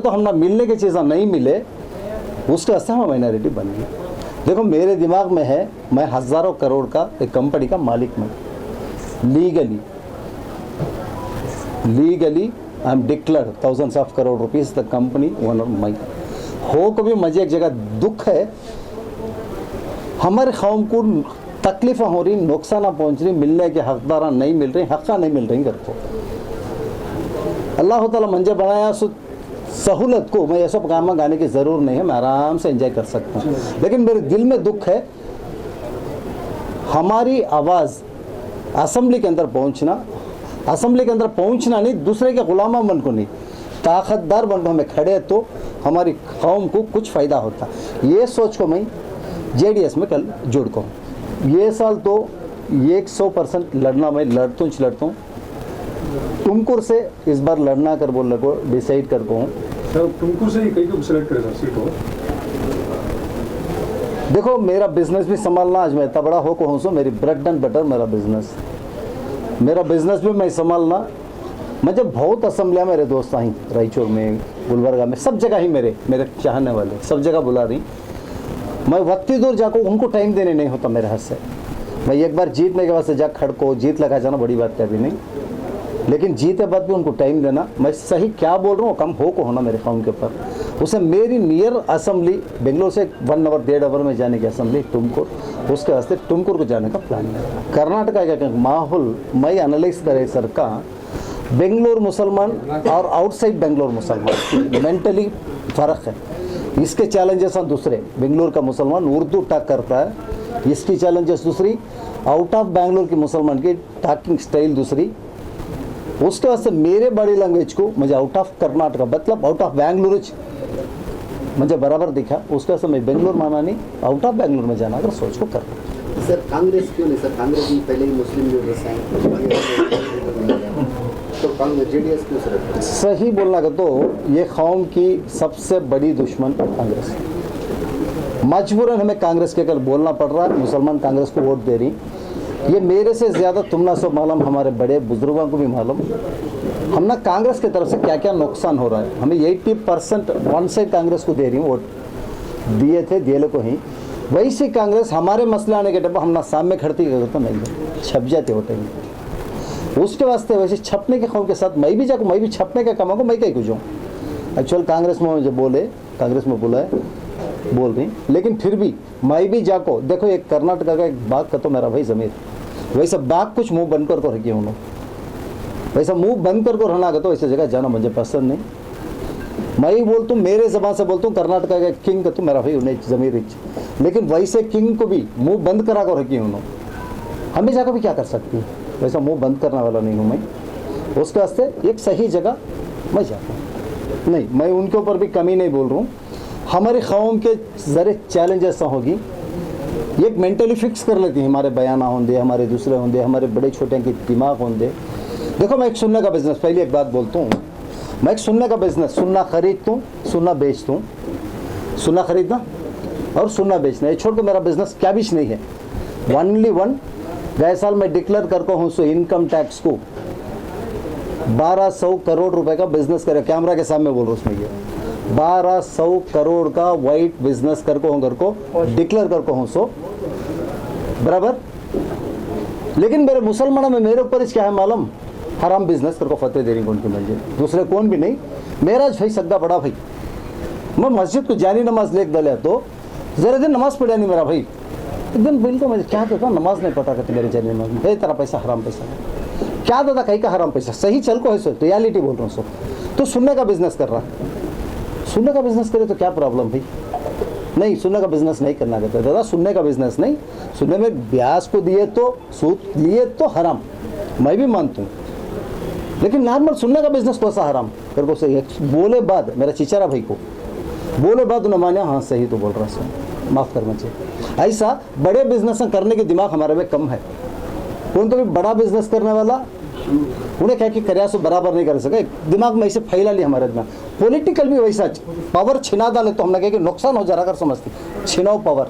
तो हम ना मिलने की चीज़ें नहीं मिले, उसके वास्ते हम माइनॉरिटी बन गई। देखो मेरे दिमाग में है, मैं हज़ारों करोड़ का एक कंपनी का मालिक मैं, legally I am declare thousands of crore rupees the company one of my. हो कभी मुझे एक जगह दुख है, हमारे कौम को तकलीफ़ हो रही, नुकसान पहुँच रही, मिलने के हकदार नहीं मिल रही, हक़ नहीं मिल रही घर को। अल्लाह ताला मंजे बनाया सो सहूलत को, मैं ये सब गाना गाने की ज़रूर नहीं है, मैं आराम से एंजॉय कर सकता हूँ, लेकिन मेरे दिल में दुख है हमारी आवाज़ असम्बली के अंदर पहुँचना, असम्बली के अंदर पहुँचना नहीं, दूसरे के ग़ुलाम बन को नहीं, ताकतदार बन को हमें खड़े तो हमारी कौम को कुछ फ़ायदा होता। ये सोच को मैं JDS में कल जुड़ को ये साल तो 100% लड़ना, मैं लड़ता हूँ टुमकुर से इस बार लड़ना कर बोलने को डिसाइड कर को हूँ। टुमकुर से ही कहीं को सेलेक्ट करेगा सीट हो। देखो मेरा बिजनेस भी संभालना, आज मैं इतना बड़ा हो को हूँ सो मेरी ब्रेड एंड बटर मेरा बिजनेस भी मैं संभालना। मुझे बहुत असम्बलियाँ मेरे दोस्त आई रायचूर में, गुलबर्गा में, सब जगह ही मेरे चाहने वाले सब जगह बुला रही। मैं वक्ती दूर जाको उनको टाइम देने नहीं होता मेरे हाथ से। मैं एक बार जीतने के बाद से जा खड़को जीत लगा जाना बड़ी बात कभी नहीं, लेकिन जीते बाद भी उनको टाइम देना। मैं सही क्या बोल रहा हूँ कम हो को होना मेरे काउंट के ऊपर। उसे मेरी नियर असम्बली बेंगलोर से 1 आवर 1.5 आवर में जाने की असम्बली टुमकुर, उसके वास्ते टुमकुर को जाने का प्लान है। कर्नाटका का माहौल मैं एनालाइज करे सर का, बेंगलोर मुसलमान और आउटसाइड बेंगलोर मुसलमान मेंटली फ़र्क है। इसके चैलेंजेस हैं दूसरे, बेंगलोर का मुसलमान उर्दू टॉक करता है, इसकी चैलेंजेस दूसरी, आउट ऑफ बेंगलोर की मुसलमान की टॉकिंग स्टाइल दूसरी। उसके वास्ते मेरे बॉडी लैंग्वेज को मुझे आउट ऑफ कर्नाटका मतलब आउट ऑफ बेंगलुरु मुझे बराबर दिखा, उसके वास्ते मैं बेंगलोर माना नहीं, आउट ऑफ बेंगलोर में जाना अगर सोच को करना। सर कांग्रेस क्यों नहीं? सर कांग्रेस में पहले ही मुस्लिम लीडर्स हैं, तो कांग्रेस JDS क्यों सर? सही बोलना का तो ये कौम की सबसे बड़ी दुश्मन कांग्रेस, मजबूरन हमें कांग्रेस के कल बोलना पड़ रहा है। मुसलमान कांग्रेस को वोट दे रही, ये मेरे से ज़्यादा तुम ना सब मालूम, हमारे बड़े बुजुर्गों को भी मालूम हम ना कांग्रेस की तरफ से क्या क्या नुकसान हो रहा है। हमें 80% वन साइड कांग्रेस को दे रही हूँ, वोट दिए थे दिए को ही, वैसे कांग्रेस हमारे मसले आने के टाइम हम ना सामने खड़ती तो नहीं छप जाते होते हैं। उसके वास्ते वैसे छपने के खौफ के साथ मैं भी जाऊँ, मैं भी छपने का कमाऊँ, मैं कहीं कुछ हूँ। एक्चुअल कांग्रेस में मुझे बोले, कांग्रेस में बोला है बोल रही, लेकिन फिर भी मैं भी जाको देखो एक कर्नाटका का एक बाग का तो मेरा भाई ज़मीर, वैसे बाग कुछ मुंह बंद कर को रखी हूँ, वैसा मुंह बंद कर को रहना का तो ऐसी जगह जाना मुझे पसंद नहीं। मैं ही बोलता हूँ, मेरे ज़बान से बोलता हूँ, कर्नाटका का किंग का तो मेरा भाई उन्हें ज़मीर, लेकिन वैसे किंग को भी मुंह बंद करा को रखी हूँ। हम भी जाकर भी क्या कर सकती हूँ, वैसा मुंह बंद करने वाला नहीं हूँ मैं। उसके वास्ते एक सही जगह मैं जाता हूँ, नहीं मैं उनके ऊपर भी कमी नहीं बोल रहा हूँ। हमारी कौम के ज़रे चैलेंजेस होगी, एक मेंटली फिक्स कर लेती हैं, हमारे बयाना होंगे, हमारे दूसरे होंगे, हमारे बड़े छोटे के दिमाग होंगे। देखो मैं एक सुनने का बिज़नेस, पहले एक बात बोलता हूँ, मैं एक सुनने का बिज़नेस, सुनना खरीदता हूँ, सुनना बेचता हूँ, सुनना खरीदना और सुनना बेचना, ये छोड़ के मेरा बिज़नेस क्या भी नहीं है। ओनली वन, गए साल मैं डिक्लेयर करता हूँ सो इनकम टैक्स को 1200 करोड़ रुपए का बिजनेस करे, कैमरा के सामने बोल रहा हूँ उसमें, ये 1200 करोड़ का वाइट बिजनेस कर को घर को डिक्लेयर कर को हूँ सो बराबर। लेकिन मेरे मुसलमानों में मेरे ऊपर क्या है मालूम, हराम बिजनेस कर को फतेह दे रही उनकी मस्जिद, दूसरे कौन भी नहीं, मेरा भाई सद्दा बड़ा भाई। मैं मस्जिद को जानी नमाज लेक दले तो जरा दिन नमाज पढ़ा नहीं मेरा भाई, एक दिन बिल्कुल मैं क्या कहता नमाज नहीं पता करते मेरे जानी नमाज में, तेरा पैसा हराम पैसा क्या दादा, कहीं का हराम पैसा, सही चल को है सो रियलिटी बोल रहा हूँ सो। तो सुनने का बिजनेस कर रहा, सुनने का बिजनेस करे तो क्या प्रॉब्लम भाई, नहीं सुनने का बिजनेस नहीं करना कहते दादा, सुनने का बिजनेस नहीं, सुनने में ब्याज को दिए तो सूद लिए तो हराम, मैं भी मानता हूँ, लेकिन नॉर्मल सुनने का बिजनेस कौन सा हराम कर को सही है। बोले बाद मेरा चिचारा भाई को बोले बाद उन्हें माना हाँ सही तो बोल रहा सो, माफ़ करना चाहिए। ऐसा बड़े बिजनेस करने के दिमाग हमारे में कम है, कौन तो भी बड़ा बिजनेस करने वाला उन्हें क्या कि कर्या सो बराबर नहीं कर सके, दिमाग में ऐसे फैला लिया हमारे दिमाग। पॉलिटिकल भी वैसा पावर छिना डाले तो हम लगे कि नुकसान हो जा रहा कर समझते, छिनाओ पावर,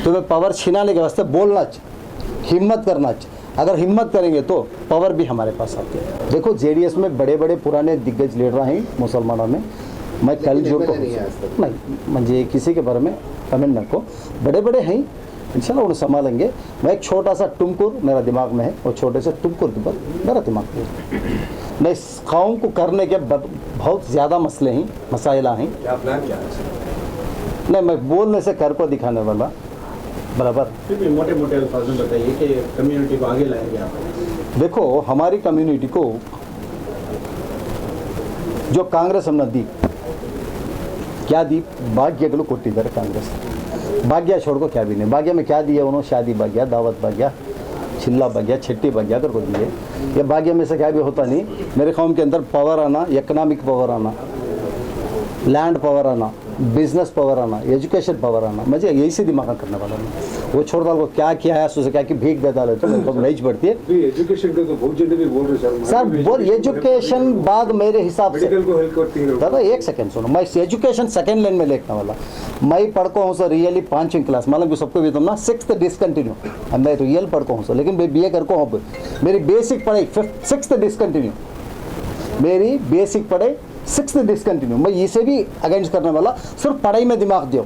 तुम्हें पावर छिनाने के वास्ते बोलना चाहिए, हिम्मत करना चाहिए, अगर हिम्मत करेंगे तो पावर भी हमारे पास आती है। देखो JDS में बड़े बड़े पुराने दिग्गज लीडर हैं मुसलमानों में, मैं कल जो MLA नहीं है आज तक। नहीं म्हणजे किसी के बारे में कमेंट नको, बड़े बड़े हैं इंशाल्लाह उन्हें संभालेंगे। मैं एक छोटा सा टुमकुर मेरा दिमाग में है, और छोटे से टुमकुर के ऊपर मेरा दिमाग में है। नहीं, इस कौम को करने के बहुत ज़्यादा मसले हैं, मसाइला हैं। क्या प्लान क्या है सर? नहीं, मैं बोलने से कर को दिखाने वाला बराबर। फिर भी मोटे मोटे अल्फाज में बताइए कि कम्युनिटी को आगे लाएंगे आप। देखो हमारी कम्युनिटी को जो कांग्रेस हमने दी, क्या दी? भाग्य को कोटिದ್ದಾರೆ कांग्रेस। भाग्य छोड़ को क्या भी नहीं। भाग्य में क्या दिया उन्होंने? शादी भाग्य, दावत भाग्य, चिल्ला भाग्य, छट्टी भाग्य कर को दिए। ये भाग्य में से क्या भी होता नहीं। मेरे कौम के अंदर पावर आना, इकोनॉमिक पावर आना, लैंड पावर आना, बिजनेस पावर आना, एजुकेशन पावर आना, मुझे यही से दिमाग करने वाला नहीं। वो छोड़ डाल को क्या किया है, सोचे क्या कि भीख दे डाले तो मेरे को नहीं बढ़ती है। भी एजुकेशन का तो बहुत जल्दी भी बोल रहे सर बोल एजुकेशन बाद मेरे हिसाब से मेडिकल को हेल्प करती है। दादा एक सेकंड सुनो, मैं एजुकेशन सेकंड लाइन में लिखने वाला। मैं पढ़को हूँ सर रियली 5वीं क्लास, मतलब सबको भी तुम ना 6th डिसकंटिन्यू। अब मैं रियल पढ़को हूँ सर, लेकिन मैं BA करको हूँ। मेरी बेसिक पढ़ाई 6th डिसकंटिन्यू, मेरी बेसिक पढ़ाई 6th डिसकंटिन्यू। मैं इसे भी अगेंस्ट करने वाला। सिर्फ पढ़ाई में दिमाग दो।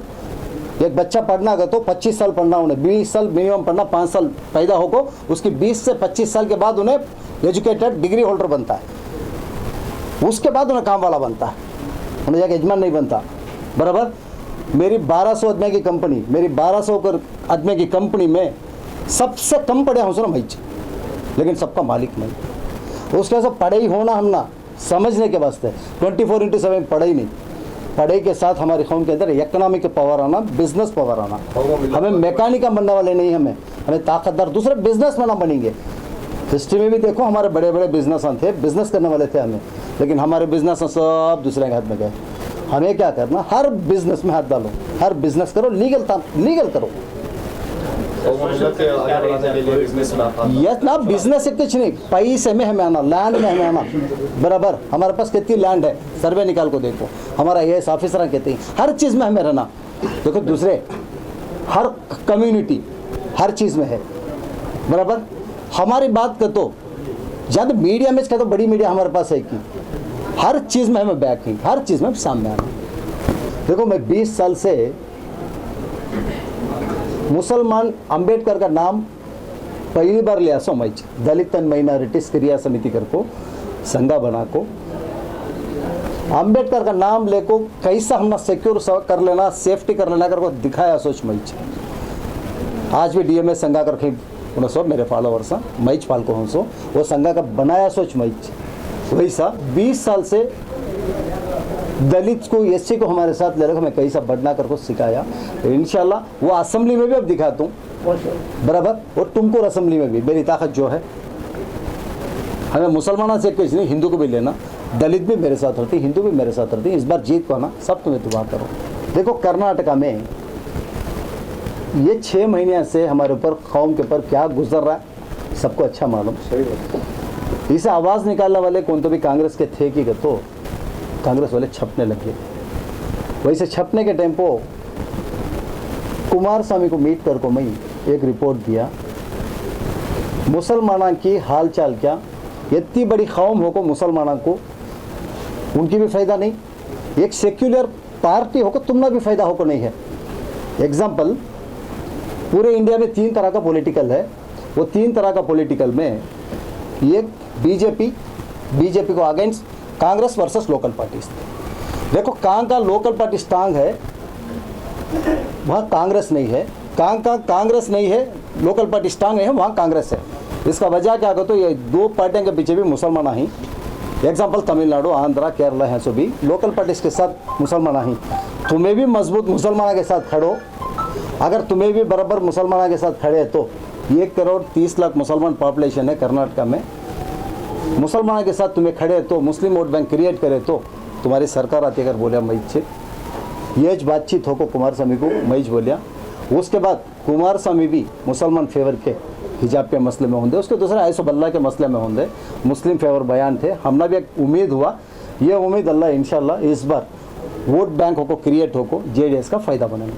एक बच्चा पढ़ना अगर तो 25 साल पढ़ना, उन्हें 20 साल मिनिमम पढ़ना, 5 साल पैदा होको उसकी 20 से 25 साल के बाद उन्हें एजुकेटेड डिग्री होल्डर बनता है। उसके बाद उन्हें काम वाला बनता है, उन्हें जाकर यजमान नहीं बनता बराबर। मेरी 1200 आदमी की कंपनी, मेरी 1200 आदमी की कंपनी में सबसे कम पढ़े हूँ सर मैं, लेकिन सबका मालिक नहीं। उसके बाद पढ़ाई होना हम ना समझने के वास्ते 24/7 पढ़ाई नहीं। पढ़ाई के साथ हमारी कौम के अंदर इकोनॉमिक पावर आना, बिजनेस पावर आना। हमें मैकेनिक बनने वाले नहीं, हमें ताकतदार दूसरे बिजनेस में ना बनेंगे। हिस्ट्री में भी देखो हमारे बड़े बड़े बिजनेसमैन थे, बिजनेस करने वाले थे हमें, लेकिन हमारे बिजनेस सब दूसरे के हाथ में गए। हमें क्या करना? हर बिजनेस में हाथ डालो, हर बिजनेस करो, लीगल करो। ये ना बिजनेस से कुछ नहीं, पैसे में हमें आना, लैंड में हमें आना बराबर। हमारे पास कितनी लैंड है, सर्वे निकाल को देखो। हमारा AS ऑफिसर कहते हैं हर चीज़ में हमें रहना। देखो दूसरे हर कम्युनिटी हर चीज़ में है बराबर। हमारी बात कर तो ज़्यादा मीडिया में इसका तो बड़ी मीडिया हमारे पास है कि हर चीज़ में हमें बैक है, हर चीज़ में सामने आना। देखो मैं 20 साल से मुसलमान अंबेडकर का नाम पहली बार लिया सो मैं दलित एंड माइनॉरिटीज क्रिया समिति कर को संघा बना को अंबेडकर का नाम लेको कैसा हमने सिक्योर कर लेना, सेफ्टी कर लेना कर को दिखाया सोच मैं। आज भी DMA संघा करके उन्हें सब मेरे फॉलोवर्स हैं, मैच पाल को हूँ सो वो संघा का बनाया सोच मैच। वैसा 20 साल से दलित को SC को हमारे साथ ले रखा, मैं कैसा बढ़ना कर को सिखाया। तो इंशाल्लाह वो असेंबली में भी अब दिखाता हूँ बराबर, और तुमको असेंबली में भी मेरी ताकत जो है। हमें मुसलमानों से कुछ नहीं, हिंदू को भी लेना, दलित भी मेरे साथ रहती, हिंदू भी मेरे साथ रहती। इस बार जीत को ना सब तुम्हें दुआ करो। देखो कर्नाटका में ये 6 महीने से हमारे ऊपर कौम के ऊपर क्या गुजर रहा है सबको अच्छा मालूम। इसे आवाज़ निकालने वाले कौन तो भी कांग्रेस के थे कि तो कांग्रेस वाले छपने लगे। वैसे छपने के टाइम को कुमार स्वामी को मीट कर को मैं एक रिपोर्ट दिया, मुसलमाना की हाल चाल क्या, इतनी बड़ी कौम हो को मुसलमाना को उनकी भी फ़ायदा नहीं, एक सेक्युलर पार्टी हो को तुमना भी फ़ायदा हो को नहीं है। एग्जाम्पल पूरे इंडिया में 3 तरह का पॉलिटिकल है। वो 3 तरह का पॉलिटिकल में एक बीजेपी को against Congress versus local parties. देखो कहाँ का लोकल पार्टी स्ट्रांग है वहाँ कांग्रेस नहीं है, कहाँ का कांग्रेस नहीं है लोकल पार्टी स्ट्रांग नहीं है वहाँ कांग्रेस है। इसका वजह क्या हो तो ये 2 पार्टियों के पीछे भी मुसलमान ही। एग्जाम्पल तमिलनाडु, आंध्रा, केरला है, सो भी लोकल पार्टीज के साथ मुसलमान ही। तुम्हें भी मजबूत मुसलमानों के साथ खड़ो। अगर तुम्हें भी बराबर मुसलमानों के साथ खड़े तो 1,30,00,000 मुसलमान पॉपुलेशन है कर्नाटका में। मुसलमानों के साथ तुम्हें खड़े तो मुस्लिम वोट बैंक क्रिएट करे तो तुम्हारी सरकार आती अगर बोलिया मैच ये बातचीत हो को कुमार स्वामी को मैच बोलिया। उसके बाद कुमार स्वामी भी मुसलमान फेवर के हिजाब के मसले में होंगे, उसके दूसरा ऐसो बल्ला के मसले में होंगे, मुस्लिम फेवर बयान थे। हमने भी एक उम्मीद हुआ, ये उम्मीद अल्लाह इंशाल्लाह इस बार वोट बैंक हो को क्रिएट हो को JDS का फ़ायदा बनेगा।